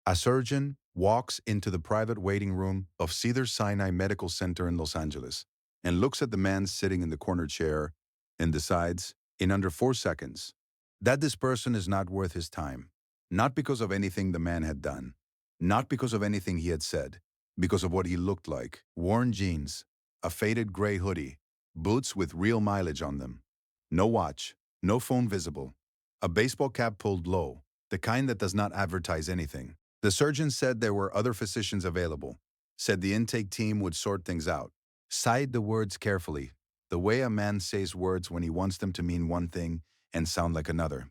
A surgeon walks into the private waiting room of Cedars-Sinai Medical Center in Los Angeles and looks at the man sitting in the corner chair and decides, in under 4 seconds, that this person is not worth his time. Not because of anything the man had done, not because of anything he had said, because of what he looked like. Worn jeans, a faded gray hoodie, boots with real mileage on them. No watch, no phone visible. A baseball cap pulled low, the kind that does not advertise anything. The surgeon said there were other physicians available, said the intake team would sort things out, sighed the words carefully, the way a man says words when he wants them to mean one thing and sound like another.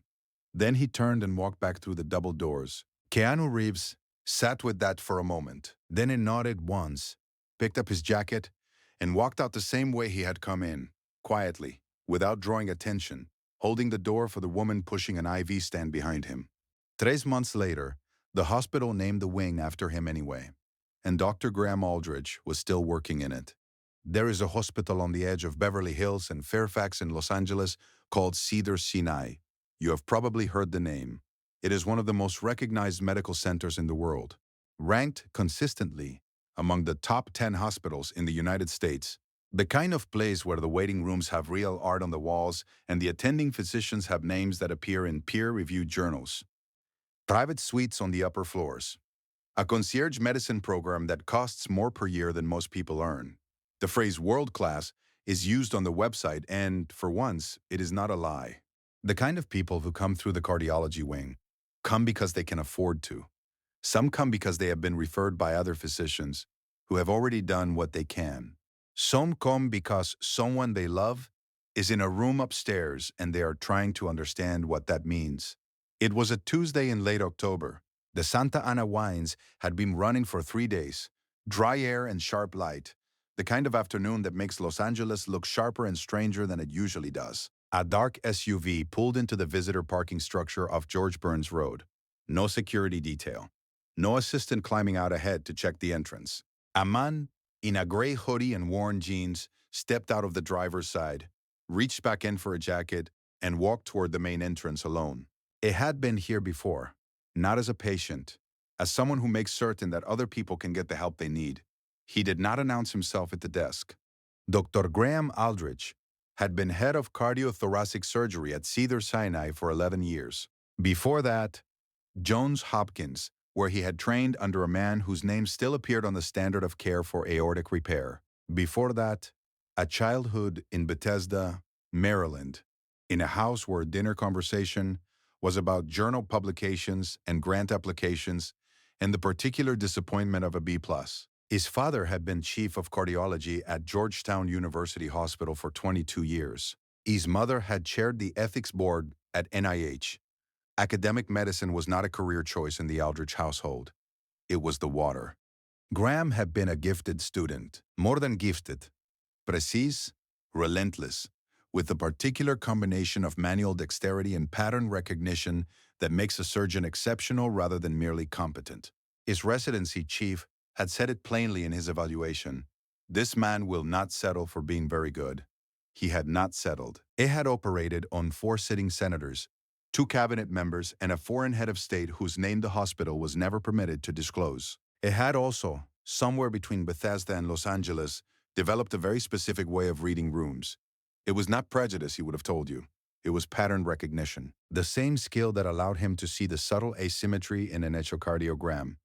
Then he turned and walked back through the double doors. Keanu Reeves sat with that for a moment. Then he nodded once, picked up his jacket, and walked out the same way he had come in, quietly, without drawing attention, holding the door for the woman pushing an IV stand behind him. 3 months later, the hospital named the wing after him anyway, and Dr. Graham Aldrich was still working in it. There is a hospital on the edge of Beverly Hills and Fairfax in Los Angeles called Cedars-Sinai. You have probably heard the name. It is one of the most recognized medical centers in the world, ranked consistently among the top 10 hospitals in the United States. The kind of place where the waiting rooms have real art on the walls and the attending physicians have names that appear in peer-reviewed journals. Private suites on the upper floors. A concierge medicine program that costs more per year than most people earn. The phrase world-class is used on the website and, for once, it is not a lie. The kind of people who come through the cardiology wing come because they can afford to. Some come because they have been referred by other physicians who have already done what they can. Some come because someone they love is in a room upstairs and they are trying to understand what that means. It was a Tuesday in late October. The Santa Ana wines had been running for 3 days. Dry air and sharp light, the kind of afternoon that makes Los Angeles look sharper and stranger than it usually does. A dark SUV pulled into the visitor parking structure off George Burns Road. No security detail. No assistant climbing out ahead to check the entrance. A man in a gray hoodie and worn jeans stepped out of the driver's side, reached back in for a jacket, and walked toward the main entrance alone. It had been here before, not as a patient, as someone who makes certain that other people can get the help they need. He did not announce himself at the desk. Dr. Graham Aldrich had been head of cardiothoracic surgery at Cedars-Sinai for 11 years. Before that, Johns Hopkins, where he had trained under a man whose name still appeared on the standard of care for aortic repair. Before that, a childhood in Bethesda, Maryland, in a house where dinner conversation was about journal publications and grant applications and the particular disappointment of a B+. His father had been chief of cardiology at Georgetown University Hospital for 22 years. His mother had chaired the ethics board at NIH. Academic medicine was not a career choice in the Aldrich household. It was the water. Graham had been a gifted student, more than gifted, precise, relentless, with the particular combination of manual dexterity and pattern recognition that makes a surgeon exceptional rather than merely competent. His residency chief had said it plainly in his evaluation. This man will not settle for being very good. He had not settled. It had operated on 4 sitting senators, 2 cabinet members, and a foreign head of state whose name the hospital was never permitted to disclose. It had also, somewhere between Bethesda and Los Angeles, developed a very specific way of reading rooms. It was not prejudice, he would have told you. It was pattern recognition. The same skill that allowed him to see the subtle asymmetry in an echocardiogram,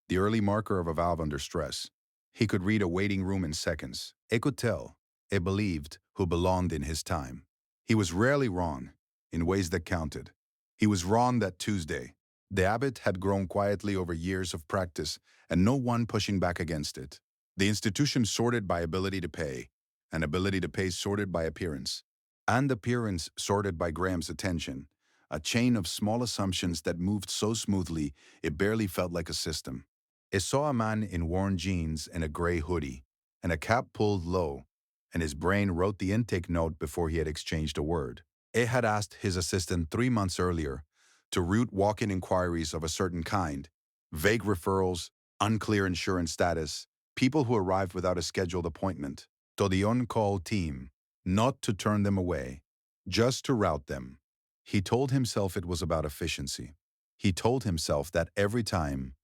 the early marker of a valve under stress. He could read a waiting room in seconds. It could tell, it believed, who belonged in his time. He was rarely wrong, in ways that counted. He was wrong that Tuesday. The habit had grown quietly over years of practice, and no one pushing back against it. The institution sorted by ability to pay, and ability to pay sorted by appearance, and appearance sorted by Graham's attention, a chain of small assumptions that moved so smoothly it barely felt like a system. It saw a man in worn jeans and a gray hoodie, and a cap pulled low, and his brain wrote the intake note before he had exchanged a word. It had asked his assistant 3 months earlier to route walk-in inquiries of a certain kind, vague referrals, unclear insurance status, people who arrived without a scheduled appointment, to the on-call team, not to turn them away, just to route them. He told himself it was about efficiency. He told himself that every time,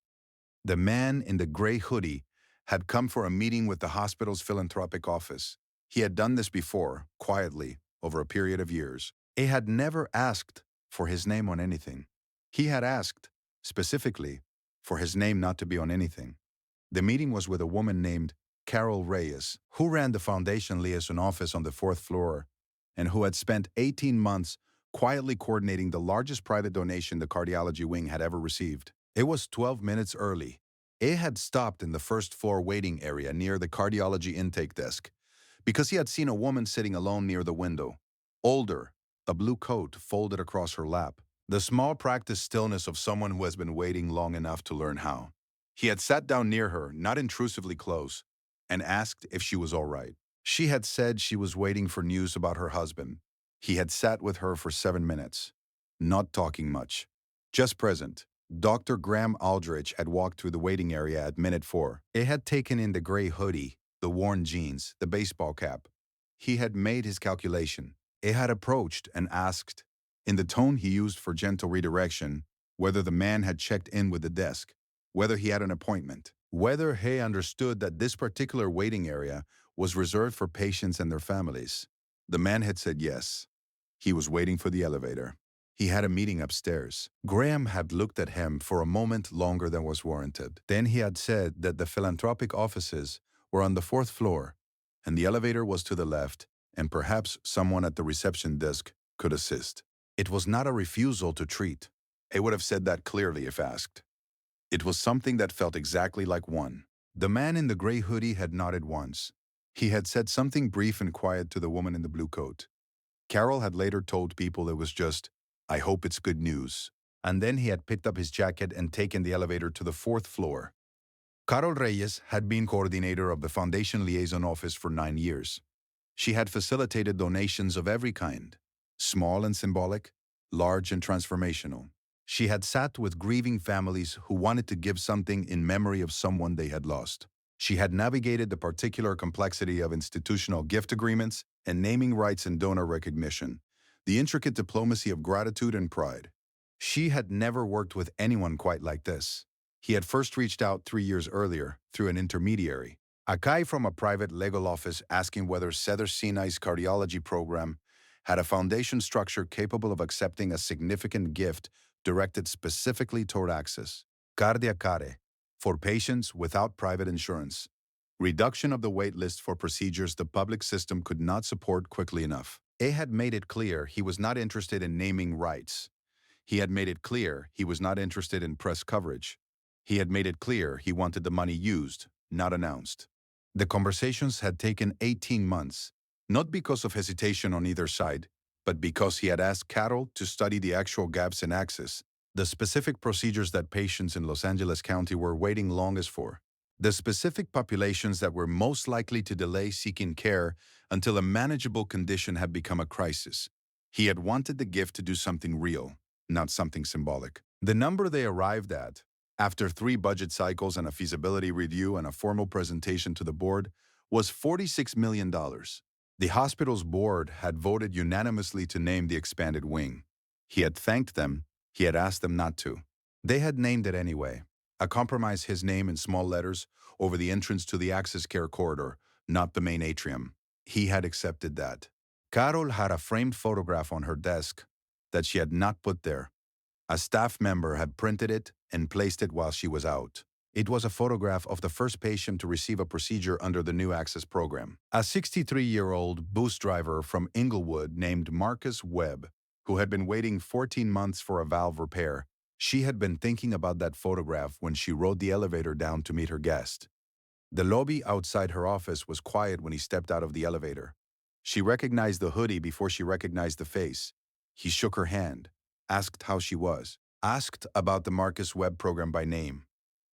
The man in the gray hoodie had come for a meeting with the hospital's philanthropic office. He had done this before, quietly, over a period of years. He had never asked for his name on anything. He had asked, specifically, for his name not to be on anything. The meeting was with a woman named Carol Reyes, who ran the foundation liaison office on the fourth floor and who had spent 18 months quietly coordinating the largest private donation the cardiology wing had ever received. It was 12 minutes early. A had stopped in the first floor waiting area near the cardiology intake desk because he had seen a woman sitting alone near the window. Older, a blue coat folded across her lap. The small practiced stillness of someone who has been waiting long enough to learn how. He had sat down near her, not intrusively close, and asked if she was all right. She had said she was waiting for news about her husband. He had sat with her for 7 minutes, not talking much, just present. Dr. Graham Aldrich had walked through the waiting area at minute 4. He had taken in the gray hoodie, the worn jeans, the baseball cap. He had made his calculation. He had approached and asked, in the tone he used for gentle redirection, whether the man had checked in with the desk, whether he had an appointment, whether he understood that this particular waiting area was reserved for patients and their families. The man had said yes. He was waiting for the elevator. He had a meeting upstairs. Graham had looked at him for a moment longer than was warranted. Then he had said that the philanthropic offices were on the fourth floor, and the elevator was to the left, and perhaps someone at the reception desk could assist. It was not a refusal to treat. He would have said that clearly if asked. It was something that felt exactly like one. The man in the gray hoodie had nodded once. He had said something brief and quiet to the woman in the blue coat. Carol had later told people it was just, "I hope it's good news." And then he had picked up his jacket and taken the elevator to the fourth floor. Carol Reyes had been coordinator of the Foundation Liaison Office for 9 years. She had facilitated donations of every kind, small and symbolic, large and transformational. She had sat with grieving families who wanted to give something in memory of someone they had lost. She had navigated the particular complexity of institutional gift agreements and naming rights and donor recognition, the intricate diplomacy of gratitude and pride. She had never worked with anyone quite like this. He had first reached out 3 years earlier through an intermediary, a guy from a private legal office asking whether Cedar Sinai's cardiology program had a foundation structure capable of accepting a significant gift directed specifically toward access. Cardiacare, for patients without private insurance. Reduction of the wait list for procedures the public system could not support quickly enough. A had made it clear he was not interested in naming rights. He had made it clear he was not interested in press coverage. He had made it clear he wanted the money used, not announced. The conversations had taken 18 months, not because of hesitation on either side, but because he had asked Carol to study the actual gaps in access, the specific procedures that patients in Los Angeles County were waiting longest for, the specific populations that were most likely to delay seeking care until a manageable condition had become a crisis. He had wanted the gift to do something real, not something symbolic. The number they arrived at, after 3 budget cycles and a feasibility review and a formal presentation to the board, was $46 million. The hospital's board had voted unanimously to name the expanded wing. He had thanked them. He had asked them not to. They had named it anyway. A compromise, his name in small letters over the entrance to the access care corridor, not the main atrium. He had accepted that. Carol had a framed photograph on her desk that she had not put there. A staff member had printed it and placed it while she was out. It was a photograph of the first patient to receive a procedure under the new access program. A 63-year-old bus driver from Inglewood named Marcus Webb, who had been waiting 14 months for a valve repair. She had been thinking about that photograph when she rode the elevator down to meet her guest. The lobby outside her office was quiet when he stepped out of the elevator. She recognized the hoodie before she recognized the face. He shook her hand, asked how she was, asked about the Marcus Webb program by name.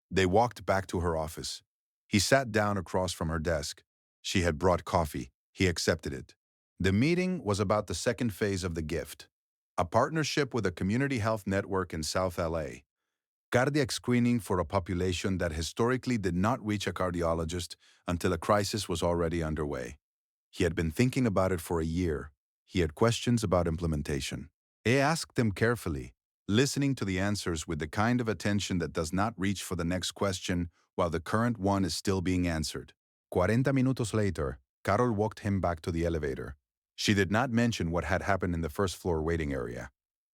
They walked back to her office. He sat down across from her desk. She had brought coffee. He accepted it. The meeting was about the second phase of the gift, a partnership with a community health network in South LA. Cardiac screening for a population that historically did not reach a cardiologist until a crisis was already underway. He had been thinking about it for a year. He had questions about implementation. He asked them carefully, listening to the answers with the kind of attention that does not reach for the next question while the current one is still being answered. 40 minutos later, Carol walked him back to the elevator. She did not mention what had happened in the first floor waiting area.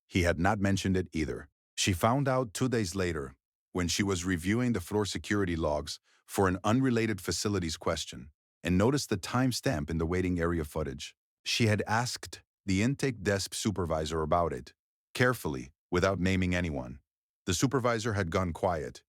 He had not mentioned it either. She found out 2 days later, when she was reviewing the floor security logs for an unrelated facilities question, and noticed the timestamp in the waiting area footage. She had asked the intake desk supervisor about it, carefully, without naming anyone. The supervisor had gone quiet.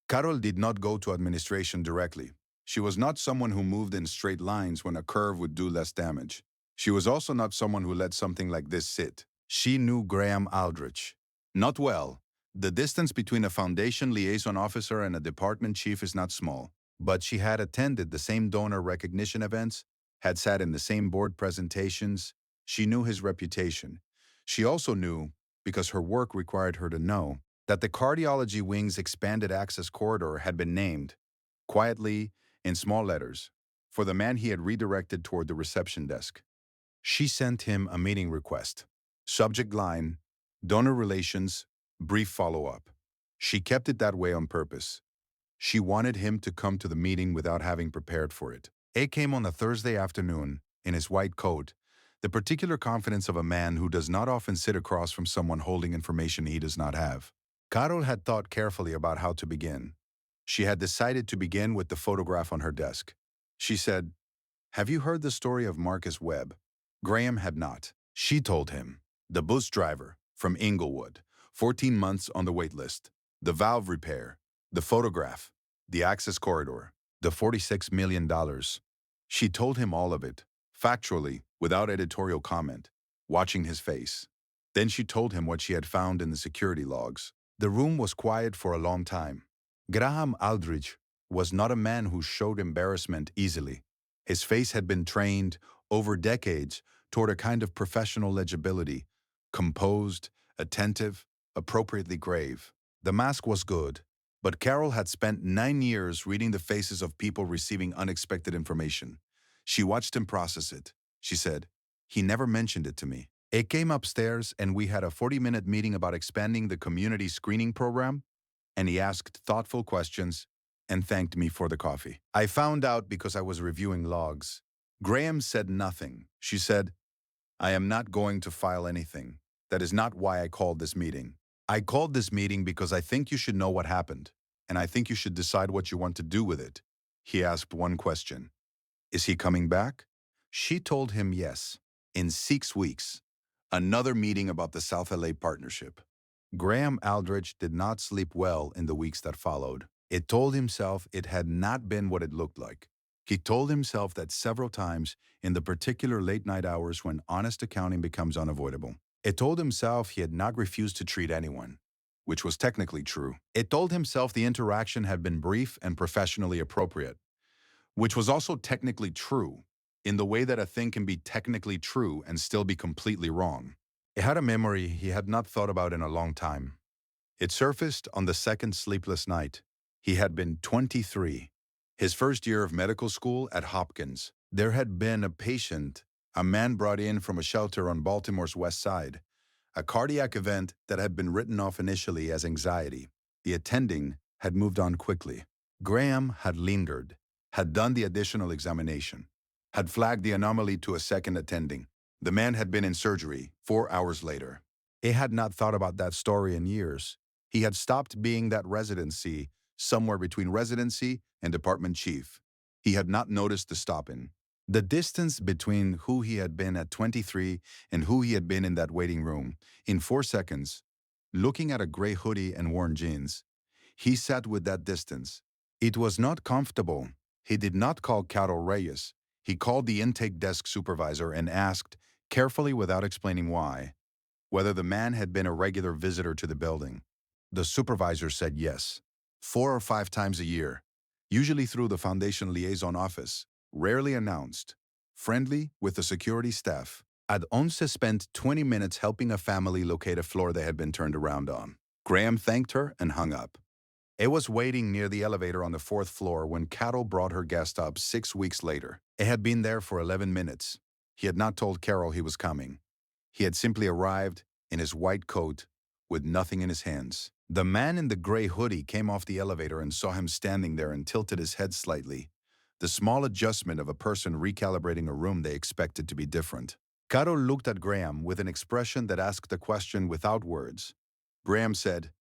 Carol did not go to administration directly. She was not someone who moved in straight lines when a curve would do less damage. She was also not someone who let something like this sit. She knew Graham Aldrich. Not well. The distance between a foundation liaison officer and a department chief is not small. But she had attended the same donor recognition events, had sat in the same board presentations. She knew his reputation. She also knew, because her work required her to know, that the cardiology wing's expanded access corridor had been named, quietly, in small letters, for the man he had redirected toward the reception desk. She sent him a meeting request. Subject line, donor relations, brief follow-up. She kept it that way on purpose. She wanted him to come to the meeting without having prepared for it. It came on a Thursday afternoon, in his white coat, the particular confidence of a man who does not often sit across from someone holding information he does not have. Carol had thought carefully about how to begin. She had decided to begin with the photograph on her desk. She said, "Have you heard the story of Marcus Webb?" Graham had not. She told him. The bus driver, from Inglewood, 14 months on the wait list. The valve repair, the photograph, the access corridor, the $46 million. She told him all of it, factually, without editorial comment, watching his face. Then she told him what she had found in the security logs. The room was quiet for a long time. Graham Aldrich was not a man who showed embarrassment easily. His face had been trained, over decades, toward a kind of professional legibility, composed, attentive, appropriately grave. The mask was good, but Carol had spent 9 years reading the faces of people receiving unexpected information. She watched him process it. She said, "He never mentioned it to me." It came upstairs and we had a 40-minute meeting about expanding the community screening program, and he asked thoughtful questions and thanked me for the coffee. I found out because I was reviewing logs. Graham said nothing. She said, "I am not going to file anything. That is not why I called this meeting. I called this meeting because I think you should know what happened, and I think you should decide what you want to do with it." He asked one question. "Is he coming back?" She told him yes. In 6 weeks. Another meeting about the South LA partnership. Graham Aldrich did not sleep well in the weeks that followed. It told himself it had not been what it looked like. He told himself that several times in the particular late-night hours when honest accounting becomes unavoidable. It told himself he had not refused to treat anyone, which was technically true. It told himself the interaction had been brief and professionally appropriate, which was also technically true, in the way that a thing can be technically true and still be completely wrong. It had a memory he had not thought about in a long time. It surfaced on the second sleepless night. He had been 23, his first year of medical school at Hopkins. There had been a patient, a man brought in from a shelter on Baltimore's west side, a cardiac event that had been written off initially as anxiety. The attending had moved on quickly. Graham had lingered, had done the additional examination, had flagged the anomaly to a second attending. The man had been in surgery 4 hours later. He had not thought about that story in years. He had stopped being that residency, somewhere between residency and department chief. He had not noticed the stop-in. The distance between who he had been at 23 and who he had been in that waiting room, in 4 seconds, looking at a gray hoodie and worn jeans. He sat with that distance. It was not comfortable. He did not call Carol Reyes. He called the intake desk supervisor and asked, carefully without explaining why, whether the man had been a regular visitor to the building. The supervisor said yes, 4 or 5 times a year, usually through the foundation liaison office, rarely announced, friendly with the security staff. Had once spent 20 minutes helping a family locate a floor they had been turned around on. Graham thanked her and hung up. It was waiting near the elevator on the 4th floor when Carol brought her guest up 6 weeks later. It had been there for 11 minutes. He had not told Carol he was coming. He had simply arrived in his white coat, with nothing in his hands. The man in the gray hoodie came off the elevator and saw him standing there and tilted his head slightly, the small adjustment of a person recalibrating a room they expected to be different. Carol looked at Graham with an expression that asked a question without words. Graham said,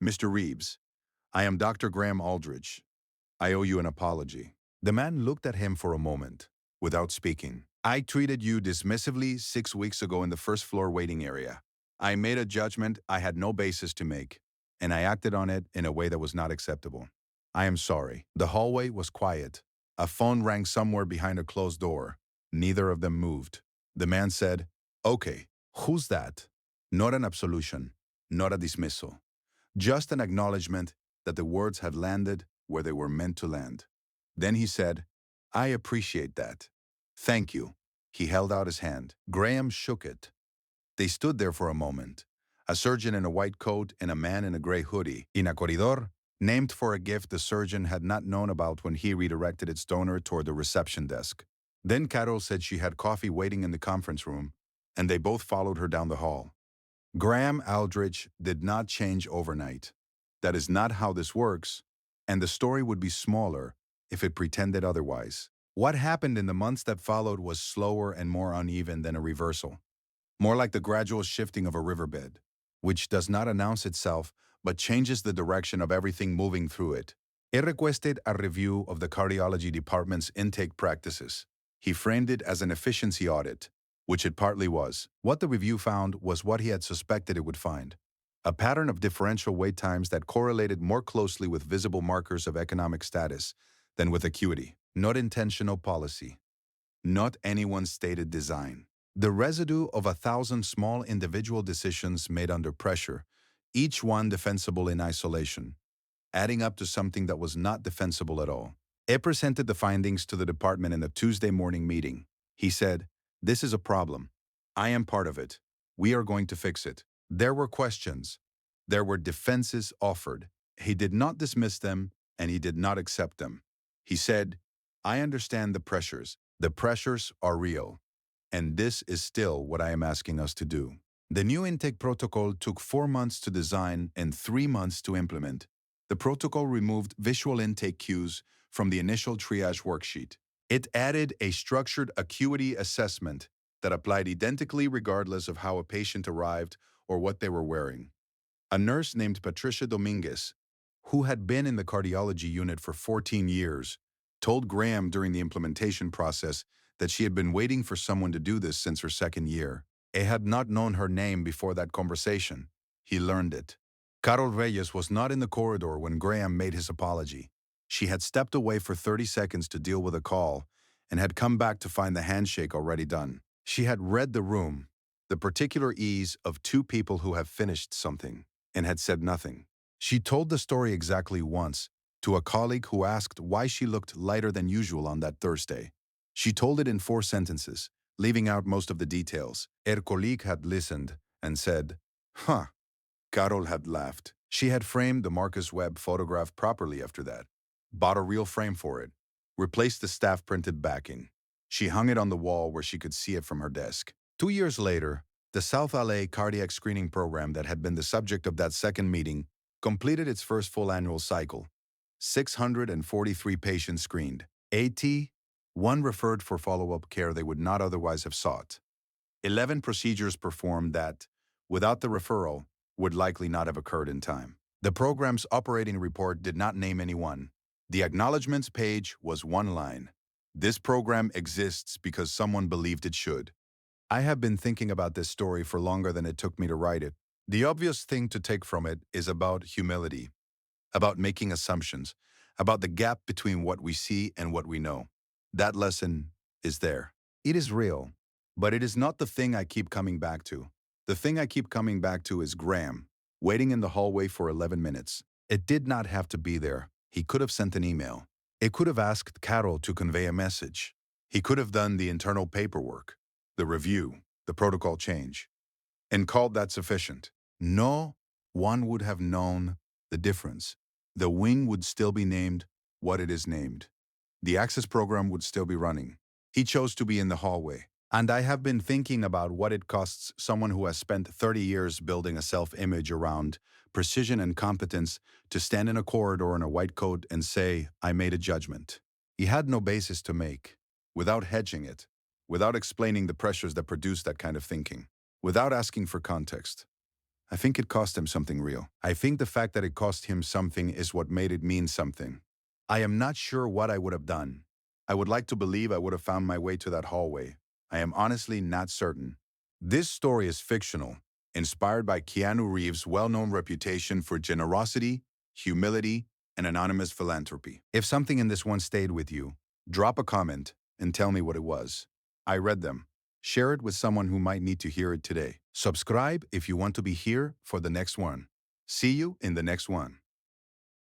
"Mr. Reeves, I am Dr. Graham Aldridge. I owe you an apology." The man looked at him for a moment, without speaking. "I treated you dismissively 6 weeks ago in the first floor waiting area. I made a judgment I had no basis to make, and I acted on it in a way that was not acceptable. I am sorry." The hallway was quiet. A phone rang somewhere behind a closed door. Neither of them moved. The man said, "Okay, who's that?" Not an absolution, not a dismissal. Just an acknowledgement that the words had landed where they were meant to land. Then he said, "I appreciate that. Thank you." He held out his hand. Graham shook it. They stood there for a moment, a surgeon in a white coat and a man in a gray hoodie, in a corridor, named for a gift the surgeon had not known about when he redirected its donor toward the reception desk. Then Carol said she had coffee waiting in the conference room, and they both followed her down the hall. Graham Aldridge did not change overnight. That is not how this works, and the story would be smaller if it pretended otherwise. What happened in the months that followed was slower and more uneven than a reversal, more like the gradual shifting of a riverbed, which does not announce itself but changes the direction of everything moving through it. He requested a review of the cardiology department's intake practices. He framed it as an efficiency audit, which it partly was. What the review found was what he had suspected it would find: a pattern of differential wait times that correlated more closely with visible markers of economic status than with acuity. Not intentional policy, not anyone's stated design. The residue of 1,000 small individual decisions made under pressure, each one defensible in isolation, adding up to something that was not defensible at all. He presented the findings to the department in a Tuesday morning meeting. He said, "This is a problem. I am part of it. We are going to fix it." There were questions. There were defenses offered. He did not dismiss them, and he did not accept them. He said, "I understand the pressures. The pressures are real. And this is still what I am asking us to do." The new intake protocol took 4 months to design and 3 months to implement. The protocol removed visual intake cues from the initial triage worksheet. It added a structured acuity assessment that applied identically regardless of how a patient arrived or what they were wearing. A nurse named Patricia Dominguez, who had been in the cardiology unit for 14 years, told Graham during the implementation process that she had been waiting for someone to do this since her second year. He had not known her name before that conversation. He learned it. Carol Reyes was not in the corridor when Graham made his apology. She had stepped away for 30 seconds to deal with a call and had come back to find the handshake already done. She had read the room, the particular ease of two people who have finished something, and had said nothing. She told the story exactly once, to a colleague who asked why she looked lighter than usual on that Thursday. She told it in 4 sentences, leaving out most of the details. Her colleague had listened and said, "Huh." Carol had laughed. She had framed the Marcus Webb photograph properly after that, bought a real frame for it, replaced the staff-printed backing. She hung it on the wall where she could see it from her desk. 2 years later, the South LA cardiac screening program that had been the subject of that second meeting completed its first full annual cycle. 643 patients screened. 1 referred for follow-up care they would not otherwise have sought. 11 procedures performed that, without the referral, would likely not have occurred in time. The program's operating report did not name anyone. The acknowledgments page was 1 line. "This program exists because someone believed it should." I have been thinking about this story for longer than it took me to write it. The obvious thing to take from it is about humility, about making assumptions, about the gap between what we see and what we know. That lesson is there. It is real, but it is not the thing I keep coming back to. The thing I keep coming back to is Graham, waiting in the hallway for 11 minutes. It did not have to be there. He could have sent an email. He could have asked Carol to convey a message. He could have done the internal paperwork, the review, the protocol change, and called that sufficient. No one would have known the difference. The wing would still be named what it is named. The access program would still be running. He chose to be in the hallway. And I have been thinking about what it costs someone who has spent 30 years building a self-image around precision and competence to stand in a corridor in a white coat and say, I made a judgment. He had no basis to make, without hedging it, without explaining the pressures that produce that kind of thinking, without asking for context. I think it cost him something real. I think the fact that it cost him something is what made it mean something. I am not sure what I would have done. I would like to believe I would have found my way to that hallway. I am honestly not certain. This story is fictional, inspired by Keanu Reeves' well-known reputation for generosity, humility, and anonymous philanthropy. If something in this one stayed with you, drop a comment and tell me what it was. I read them. Share it with someone who might need to hear it today. Subscribe if you want to be here for the next one. See you in the next one.